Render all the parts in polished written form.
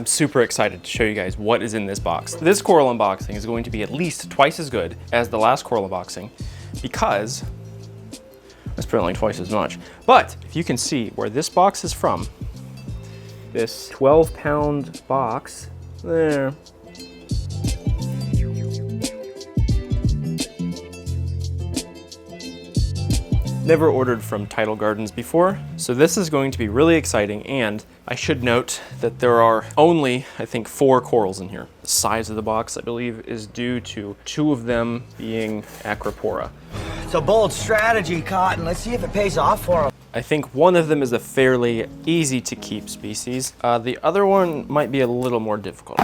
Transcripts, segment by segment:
I'm super excited to show you guys what is in this box. This coral unboxing is going to be at least twice as good as the last coral unboxing because I spent like twice as much. But if you can see where this box is from, this 12-pound box there. Never ordered from Tidal Gardens before, so this is going to be really exciting, and I should note that there are only, I think, 4 corals in here. The size of the box, I believe, is due to 2 of them being Acropora. It's a bold strategy, Cotton. Let's see if it pays off for them. I think one of them is a fairly easy to keep species. The other one might be a little more difficult.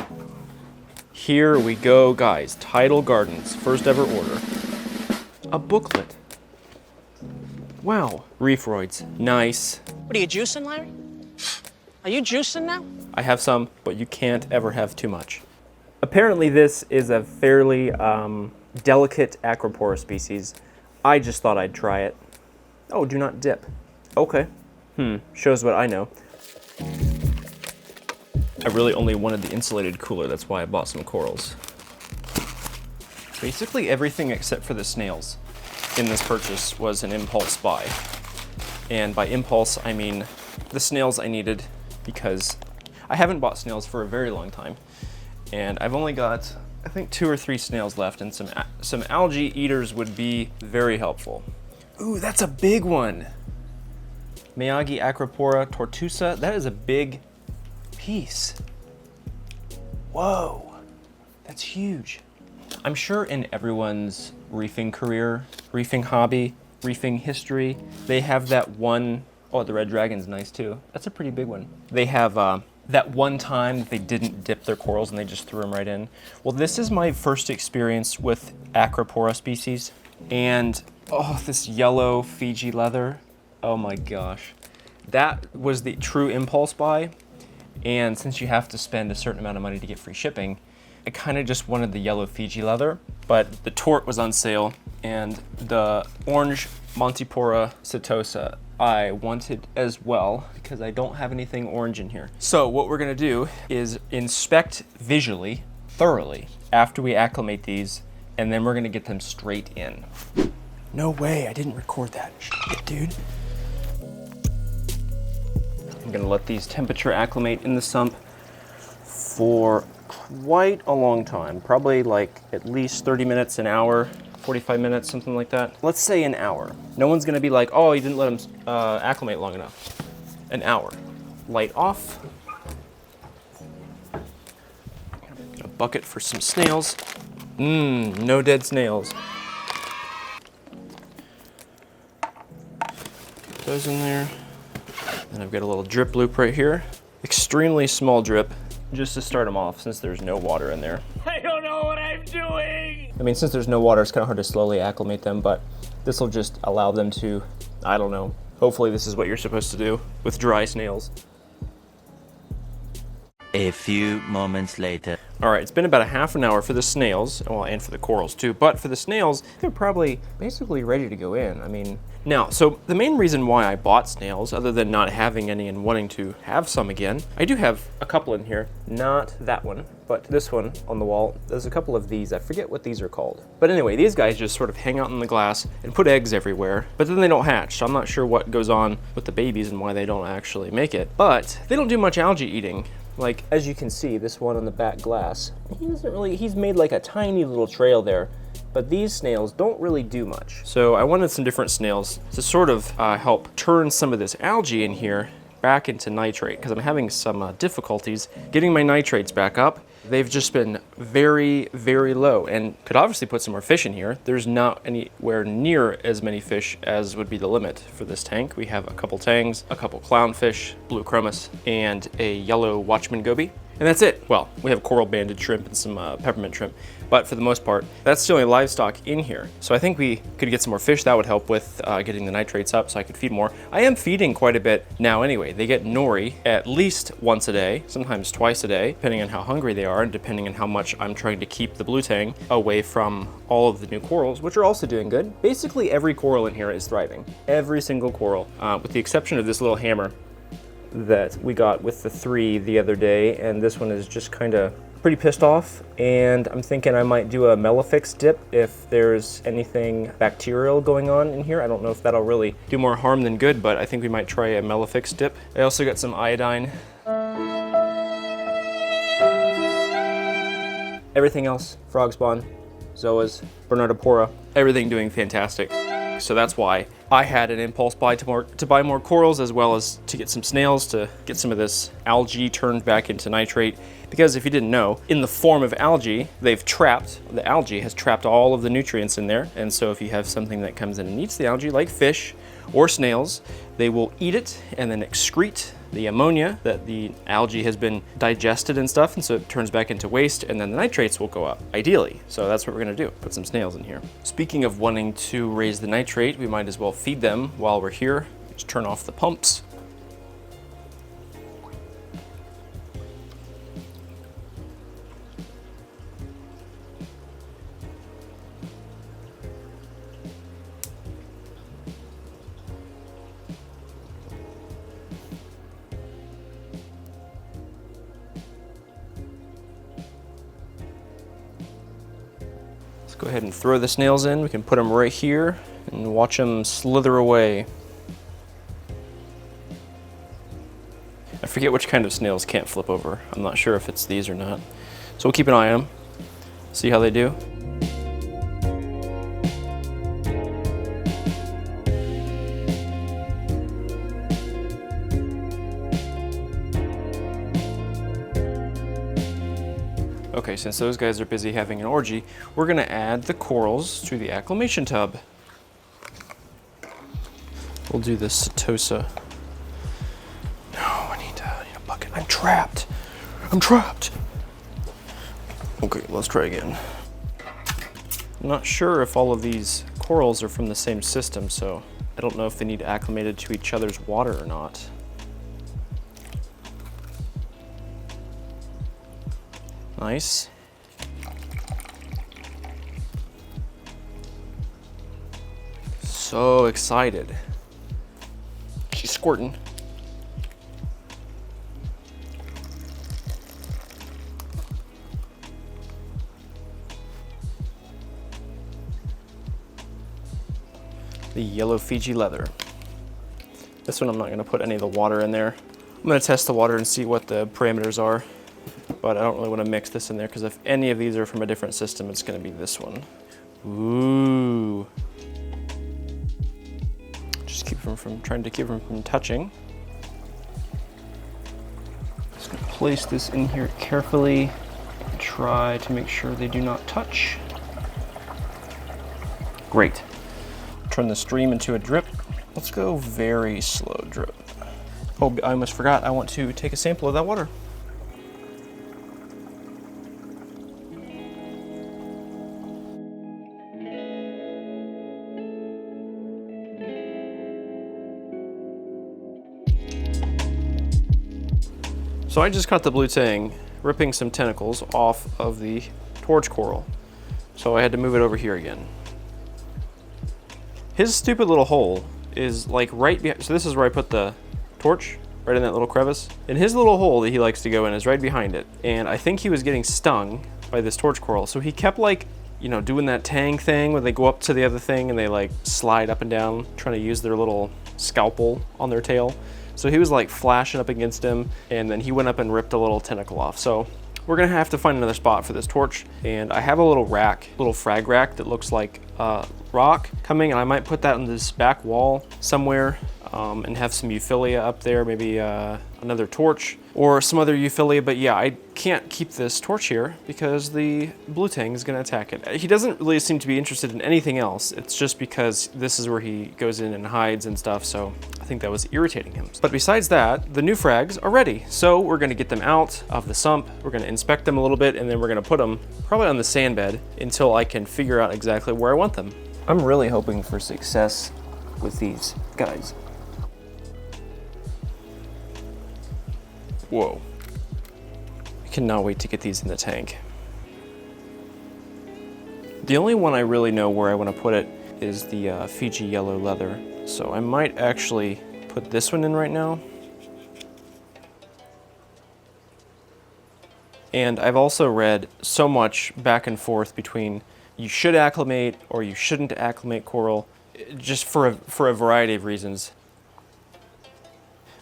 Here we go, guys. Tidal Gardens, first ever order. A booklet. Wow, Reefroids, nice. What are you juicing, Larry? Are you juicing now? I have some, but you can't ever have too much. Apparently this is a fairly delicate Acropora species. I just thought I'd try it. Oh, do not dip. Okay, shows what I know. I really only wanted the insulated cooler, that's why I bought some corals. Basically everything except for the snails in this purchase was an impulse buy. And by impulse, I mean the snails I needed because I haven't bought snails for a very long time. And I've only got, I think, 2 or 3 snails left, and some algae eaters would be very helpful. Ooh, that's a big one. Miyagi Acropora tortuosa, that is a big piece. Whoa, that's huge. I'm sure in everyone's reefing career, reefing hobby, reefing history, they have that one, oh, the red dragon's nice too. That's a pretty big one. They have that one time that they didn't dip their corals and they just threw them right in. Well, this is my first experience with Acropora species. And, oh, this yellow Fiji leather, oh my gosh. That was the true impulse buy. And since you have to spend a certain amount of money to get free shipping, I kind of just wanted the yellow Fiji leather, but the tort was on sale, and the orange Montipora setosa I wanted as well, because I don't have anything orange in here. So what we're gonna do is inspect visually, thoroughly, after we acclimate these, and then we're gonna get them straight in. No way, I didn't record that. Shit, dude. I'm gonna let these temperature acclimate in the sump for quite a long time, probably like at least 30 minutes, an hour, 45 minutes, something like that. Let's say an hour. No one's gonna be like, oh, you didn't let them acclimate long enough. An hour. Light off. A bucket for some snails. No dead snails. Put those in there. Then I've got a little drip loop right here. Extremely small drip, just to start them off since there's no water in there. I don't know what I'm doing! I mean, since there's no water, it's kind of hard to slowly acclimate them, but this will just allow them to, I don't know, hopefully this is what you're supposed to do with dry snails. A few moments later. All right, it's been about a half an hour for the snails, well, and for the corals too, but for the snails, they're probably basically ready to go in. I mean, now, so the main reason why I bought snails, other than not having any and wanting to have some again, I do have a couple in here, not that one, but this one on the wall. There's a couple of these, I forget what these are called. But anyway, these guys just sort of hang out in the glass and put eggs everywhere, but then they don't hatch, so I'm not sure what goes on with the babies and why they don't actually make it. But they don't do much algae eating. Like, as you can see, this one on the back glass, he's made like a tiny little trail there, but these snails don't really do much. So I wanted some different snails to sort of help turn some of this algae in here back into nitrate, because I'm having some difficulties getting my nitrates back up. They've just been very, very low, and could obviously put some more fish in here. There's not anywhere near as many fish as would be the limit for this tank. We have a couple tangs, a couple clownfish, blue chromis, and a yellow watchman goby. And that's it. Well, we have coral banded shrimp and some peppermint shrimp, but for the most part, that's the only livestock in here. So I think we could get some more fish. That would help with getting the nitrates up so I could feed more. I am feeding quite a bit now anyway. They get nori at least once a day, sometimes twice a day, depending on how hungry they are and depending on how much I'm trying to keep the blue tang away from all of the new corals, which are also doing good. Basically every coral in here is thriving. Every single coral, with the exception of this little hammer. that we got with the 3 the other day, and this one is just kind of pretty pissed off, and I'm thinking I might do a Melifix dip if there's anything bacterial going on in here. I don't know if that'll really do more harm than good, but I think we might try a Melifix dip. I also got some iodine. Everything else, frog spawn, zoas, Bernardopora, everything doing fantastic. So that's why I had an impulse buy to buy more corals, as well as to get some snails to get some of this algae turned back into nitrate. Because if you didn't know, in the form of algae, the algae has trapped all of the nutrients in there. And so if you have something that comes in and eats the algae, like fish or snails, they will eat it and then excrete the ammonia that the algae has been digested and stuff, and so it turns back into waste, and then the nitrates will go up, ideally. So that's what we're gonna do, put some snails in here. Speaking of wanting to raise the nitrate, we might as well feed them while we're here. Just turn off the pumps. Go ahead and throw the snails in. We can put them right here and watch them slither away. I forget which kind of snails can't flip over. I'm not sure if it's these or not. So we'll keep an eye on them, see how they do. Okay, since those guys are busy having an orgy, we're gonna add the corals to the acclimation tub. We'll do the Setosa. No, I need a bucket. I'm trapped. I'm trapped. Okay, let's try again. I'm not sure if all of these corals are from the same system, so I don't know if they need acclimated to each other's water or not. Nice. So excited. She's squirting. The yellow Fiji leather. This one I'm not going to put any of the water in there. I'm going to test the water and see what the parameters are. But I don't really want to mix this in there because if any of these are from a different system, it's going to be this one. Ooh. Just trying to keep them from touching. Just going to place this in here carefully. Try to make sure they do not touch. Great. Turn the stream into a drip. Let's go very slow drip. Oh, I almost forgot. I want to take a sample of that water. So I just caught the blue tang ripping some tentacles off of the torch coral. So I had to move it over here again. His stupid little hole is like right behind, so this is where I put the torch, right in that little crevice. And his little hole that he likes to go in is right behind it. And I think he was getting stung by this torch coral. So he kept like, you know, doing that tang thing where they go up to the other thing and they like slide up and down, trying to use their little scalpel on their tail. So he was like flashing up against him, and then he went up and ripped a little tentacle off. So we're gonna have to find another spot for this torch. And I have a little rack, little frag rack that looks like rock coming, and I might put that on this back wall somewhere and have some euphyllia up there, maybe another torch or some other euphyllia. But yeah, I can't keep this torch here because the blue tang is gonna attack it. He doesn't really seem to be interested in anything else. It's just because this is where he goes in and hides and stuff, so I think that was irritating him. But besides that, the new frags are ready. So we're gonna get them out of the sump, we're gonna inspect them a little bit, and then we're gonna put them probably on the sand bed until I can figure out exactly where I want them. I'm really hoping for success with these guys. Whoa. I cannot wait to get these in the tank. The only one I really know where I want to put it is the Fiji yellow leather. So I might actually put this one in right now. And I've also read so much back and forth between you should acclimate or you shouldn't acclimate coral, just for a variety of reasons.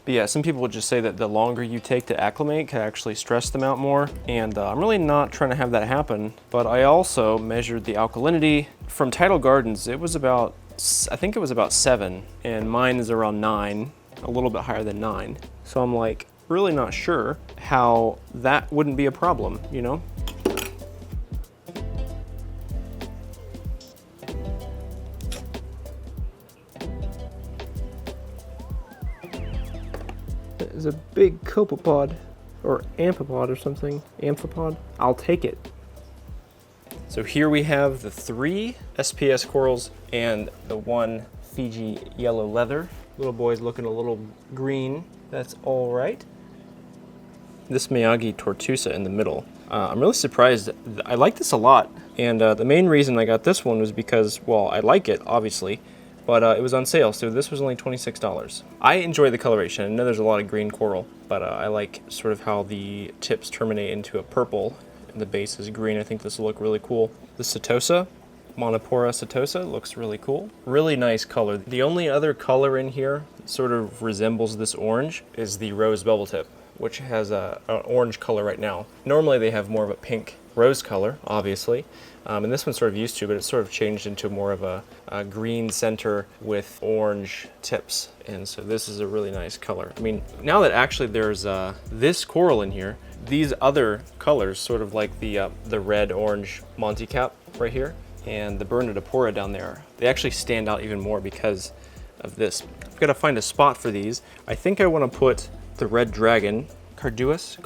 But yeah, some people would just say that the longer you take to acclimate can actually stress them out more, and I'm really not trying to have that happen. But I also measured the alkalinity from Tidal Gardens. It was about, I think it was about 7, and mine is around 9, a little bit higher than 9. So I'm like, really not sure how that wouldn't be a problem, you know? Is a big copepod or amphipod or something. Amphipod. I'll take it. So here we have the 3 SPS corals and the 1 Fiji yellow leather. Little boy's looking a little green. That's all right. This Miyagi Tortusa in the middle. I'm really surprised. I like this a lot. And the main reason I got this one was because, well, I like it, obviously. But it was on sale, so this was only $26. I enjoy the coloration. I know there's a lot of green coral, but I like sort of how the tips terminate into a purple and the base is green. I think this will look really cool. The Setosa, Monopora Setosa, looks really cool. Really nice color. The only other color in here that sort of resembles this orange is the rose bubble tip, which has an orange color right now. Normally they have more of a pink rose color, obviously. And this one's sort of used to, but it's sort of changed into more of a green center with orange tips. And so this is a really nice color. I mean, now that actually there's this coral in here, these other colors, sort of like the red-orange Monty Cap right here, and the Bernardipora down there, they actually stand out even more because of this. I've got to find a spot for these. I think I want to put the red dragon, Carduus.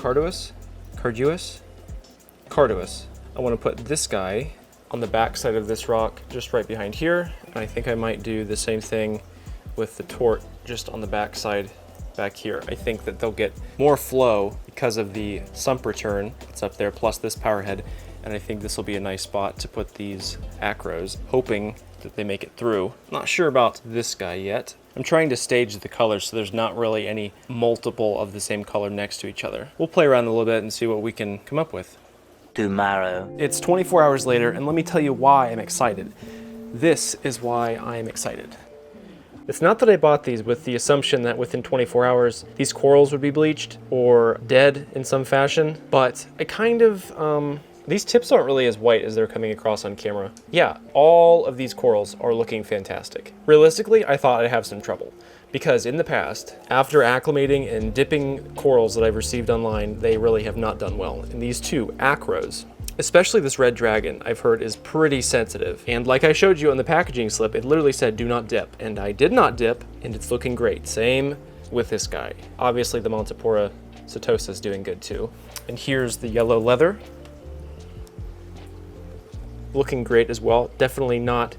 I want to put this guy on the back side of this rock, just right behind here. And I think I might do the same thing with the tort, just on the back side back here. I think that they'll get more flow because of the sump return that's up there, plus this power head. And I think this will be a nice spot to put these acros, hoping that they make it through. Not sure about this guy yet. I'm trying to stage the colors so there's not really any multiple of the same color next to each other. We'll play around a little bit and see what we can come up with. Tomorrow. It's 24 hours later, and let me tell you why I'm excited. This is why I'm excited. It's not that I bought these with the assumption that within 24 hours, these corals would be bleached or dead in some fashion, but I kind of, these tips aren't really as white as they're coming across on camera. Yeah, all of these corals are looking fantastic. Realistically, I thought I'd have some trouble. Because in the past, after acclimating and dipping corals that I've received online, they really have not done well. And these 2 acros, especially this red dragon, I've heard is pretty sensitive. And like I showed you on the packaging slip, it literally said do not dip. And I did not dip, and it's looking great. Same with this guy. Obviously the Montipora Setosa is doing good too. And here's the yellow leather. Looking great as well. Definitely not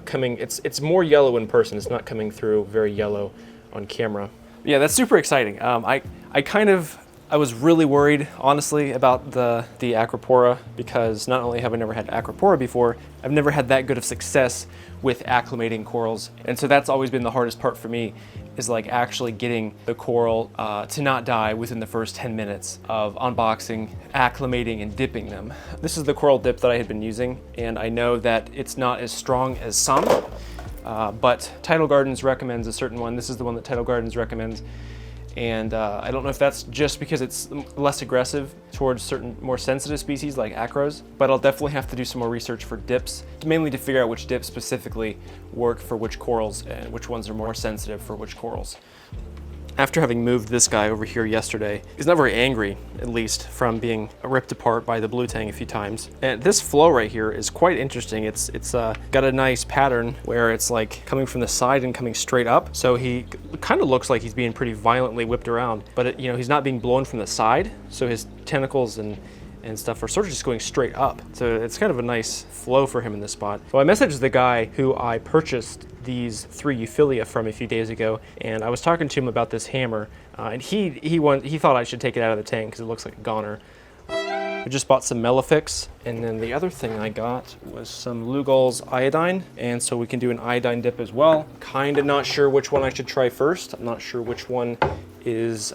coming, it's more yellow in person. It's not coming through very yellow on camera. Yeah, that's super exciting. I was really worried, honestly, about the Acropora, because not only have I never had Acropora before, I've never had that good of success with acclimating corals. And so that's always been the hardest part for me, is like actually getting the coral to not die within the first 10 minutes of unboxing, acclimating, and dipping them. This is the coral dip that I had been using, and I know that it's not as strong as some, but Tidal Gardens recommends a certain one. This is the one that Tidal Gardens recommends. And I don't know if that's just because it's less aggressive towards certain more sensitive species like acros, but I'll definitely have to do some more research for dips, mainly to figure out which dips specifically work for which corals and which ones are more sensitive for which corals. After having moved this guy over here yesterday, he's not very angry, at least, from being ripped apart by the blue tang a few times. And this flow right here is quite interesting. It's got a nice pattern where it's like coming from the side and coming straight up. So he kind of looks like he's being pretty violently whipped around, but he's not being blown from the side. So his tentacles and stuff are sort of just going straight up. So it's kind of a nice flow for him in this spot. So I messaged the guy who I purchased these 3 Euphilia from a few days ago, and I was talking to him about this hammer, and he thought I should take it out of the tank because it looks like a goner. I just bought some Melifix, and then the other thing I got was some Lugol's iodine, and so we can do an iodine dip as well. Kind of not sure which one I should try first. I'm not sure which one is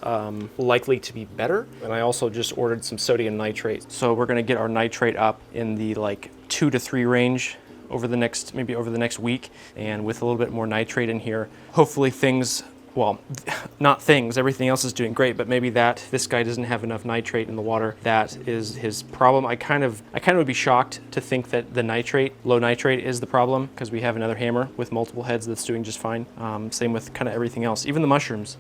likely to be better. And I also just ordered some sodium nitrate. So we're gonna get our nitrate up in the like 2 to 3 range over the next, maybe over the next week. And with a little bit more nitrate in here, hopefully things, well, not things, everything else is doing great, but maybe this guy doesn't have enough nitrate in the water. That is his problem. I kind of would be shocked to think that the low nitrate is the problem, because we have another hammer with multiple heads that's doing just fine. Same with kind of everything else, even the mushrooms.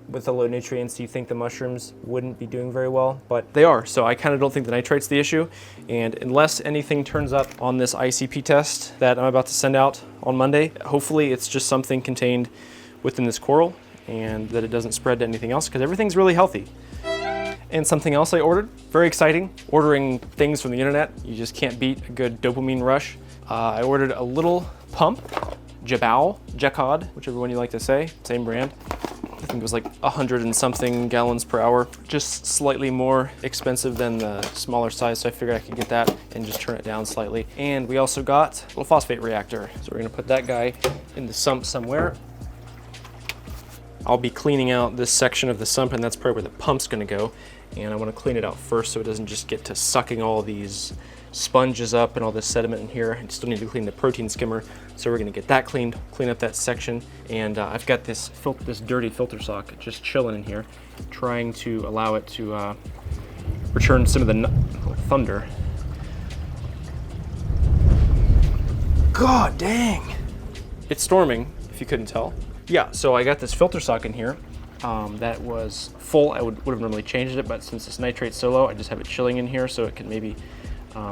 With the low nutrients, you think the mushrooms wouldn't be doing very well, but they are. So I kind of don't think the nitrate's the issue. And unless anything turns up on this ICP test that I'm about to send out on Monday, hopefully it's just something contained within this coral and that it doesn't spread to anything else, because everything's really healthy. And something else I ordered, very exciting, ordering things from the internet. You just can't beat a good dopamine rush. I ordered a little pump, Jacod, whichever one you like to say, same brand. I think it was like 100 and something gallons per hour, just slightly more expensive than the smaller size, so I figured I could get that and just turn it down slightly. And we also got a little phosphate reactor. So we're gonna put that guy in the sump somewhere. I'll be cleaning out this section of the sump, and that's probably where the pump's gonna go. And I wanna clean it out first so it doesn't just get to sucking all these sponges up and all this sediment in here. I still need to clean the protein skimmer, so we're gonna get that cleaned, clean up that section. And I've got this dirty filter sock just chilling in here, trying to allow it to return some of the thunder. God dang! It's storming, if you couldn't tell. Yeah, so I got this filter sock in here that was full. I would have normally changed it, but since this nitrate's so low, I just have it chilling in here so it can maybe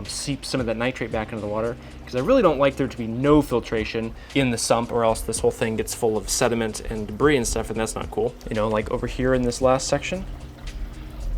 seep some of that nitrate back into the water, because I really don't like there to be no filtration in the sump, or else this whole thing gets full of sediment and debris and stuff, and that's not cool. You know, like over here in this last section,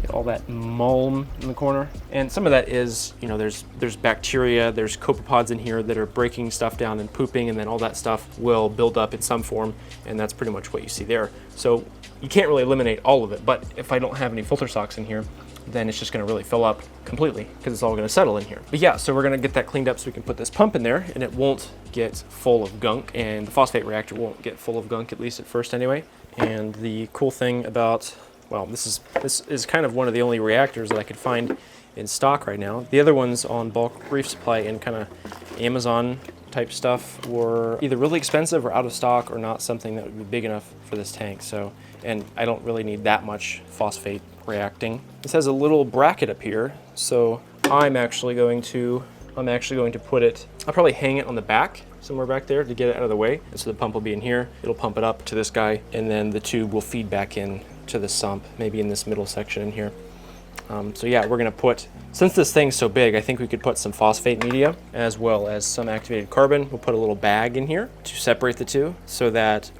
get all that mulm in the corner. And some of that is, you know, there's bacteria, there's copepods in here that are breaking stuff down and pooping, and then all that stuff will build up in some form, and that's pretty much what you see there. So you can't really eliminate all of it, but if I don't have any filter socks in here, then it's just gonna really fill up completely, because it's all gonna settle in here. But yeah, so we're gonna get that cleaned up so we can put this pump in there, and it won't get full of gunk, and the phosphate reactor won't get full of gunk, at least at first anyway. And the cool thing about, well, this is kind of one of the only reactors that I could find in stock right now. The other ones on bulk reef supply and kind of Amazon type stuff were either really expensive or out of stock, or not something that would be big enough for this tank. So, and I don't really need that much phosphate reacting. This has a little bracket up here, so I'm actually going to put it, I'll probably hang it on the back somewhere back there to get it out of the way. And so the pump will be in here, it'll pump it up to this guy, and then the tube will feed back in to the sump, maybe in this middle section in here. So yeah, we're gonna put, since this thing's so big, I think we could put some phosphate media as well as some activated carbon. We'll put a little bag in here to separate the two, so that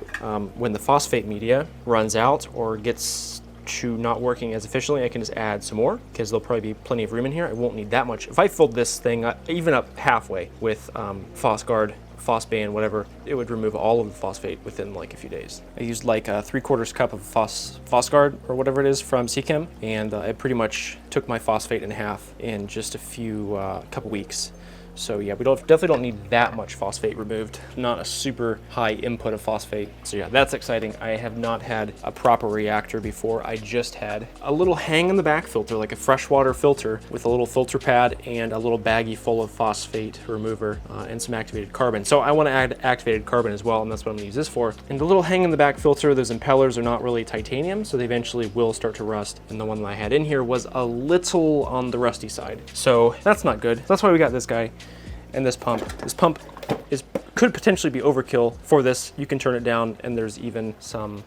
when the phosphate media runs out or gets to not working as efficiently, I can just add some more, because there'll probably be plenty of room in here. I won't need that much. If I filled this thing even up halfway with PhosGuard, Phosband, whatever, it would remove all of the phosphate within like a few days. I used like a 3/4 cup of PhosGuard or whatever it is from CChem, and it pretty much took my phosphate in half in just a few couple weeks. So yeah, we definitely don't need that much phosphate removed. Not a super high input of phosphate. So yeah, that's exciting. I have not had a proper reactor before. I just had a little hang in the back filter, like a freshwater filter with a little filter pad and a little baggie full of phosphate remover and some activated carbon. So I want to add activated carbon as well, and that's what I'm gonna use this for. And the little hang in the back filter, those impellers are not really titanium, so they eventually will start to rust. And the one that I had in here was a little on the rusty side. So that's not good. That's why we got this guy. And this pump could potentially be overkill for this. You can turn it down, and there's even some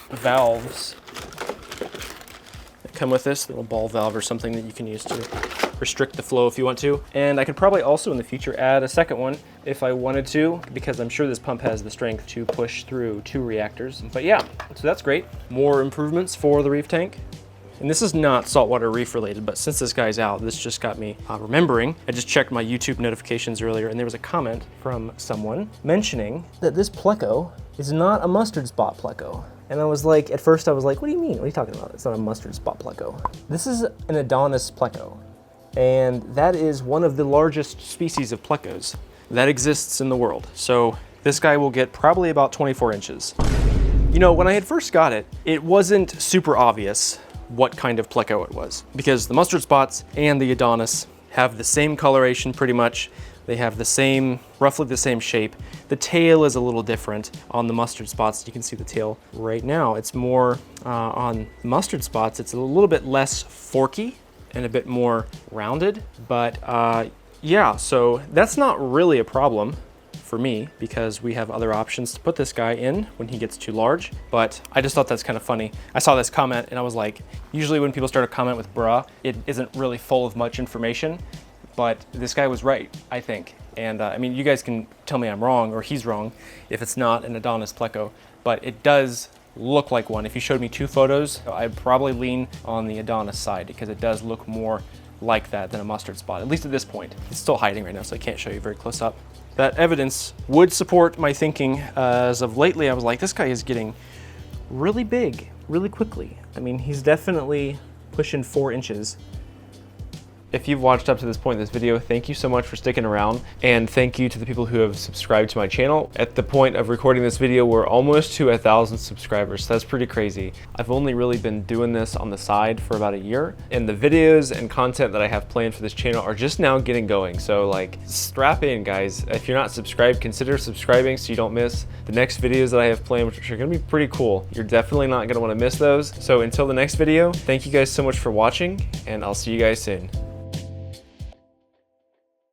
valves that come with this, little ball valve or something that you can use to restrict the flow if you want to. And I could probably also in the future add a second one if I wanted to, because I'm sure this pump has the strength to push through 2 reactors. But yeah, so that's great. More improvements for the reef tank. And this is not saltwater reef related, but since this guy's out, this just got me remembering. I just checked my YouTube notifications earlier, and there was a comment from someone mentioning that this pleco is not a mustard spot pleco. And I was like, at first I was like, what do you mean? What are you talking about? It's not a mustard spot pleco. This is an Adonis pleco, and that is one of the largest species of plecos that exists in the world. So this guy will get probably about 24 inches. You know, when I had first got it, it wasn't super obvious what kind of pleco it was, because the mustard spots and the Adonis have the same coloration pretty much. They have the same, roughly the same shape. The tail is a little different on the mustard spots. You can see the tail right now. It's more on mustard spots. It's a little bit less forky and a bit more rounded, but yeah, so that's not really a problem for me because we have other options to put this guy in when he gets too large. But I just thought that's kind of funny. I saw this comment and I was like, usually when people start a comment with bruh, it isn't really full of much information, but this guy was right, I think. And I mean, you guys can tell me I'm wrong or he's wrong if it's not an Adonis pleco, but it does look like one. If you showed me two photos, I'd probably lean on the Adonis side because it does look more like that than a mustard spot, at least at this point. It's still hiding right now, so I can't show you very close up. That evidence would support my thinking. As of lately, I was like, this guy is getting really big, really quickly. I mean, he's definitely pushing 4 inches. If you've watched up to this point in this video, thank you so much for sticking around, and thank you to the people who have subscribed to my channel. At the point of recording this video, we're almost to 1,000 subscribers, so that's pretty crazy. I've only really been doing this on the side for about a year, and the videos and content that I have planned for this channel are just now getting going, so like, strap in guys. If you're not subscribed, consider subscribing so you don't miss the next videos that I have planned, which are gonna be pretty cool. You're definitely not gonna wanna miss those. So until the next video, thank you guys so much for watching, and I'll see you guys soon.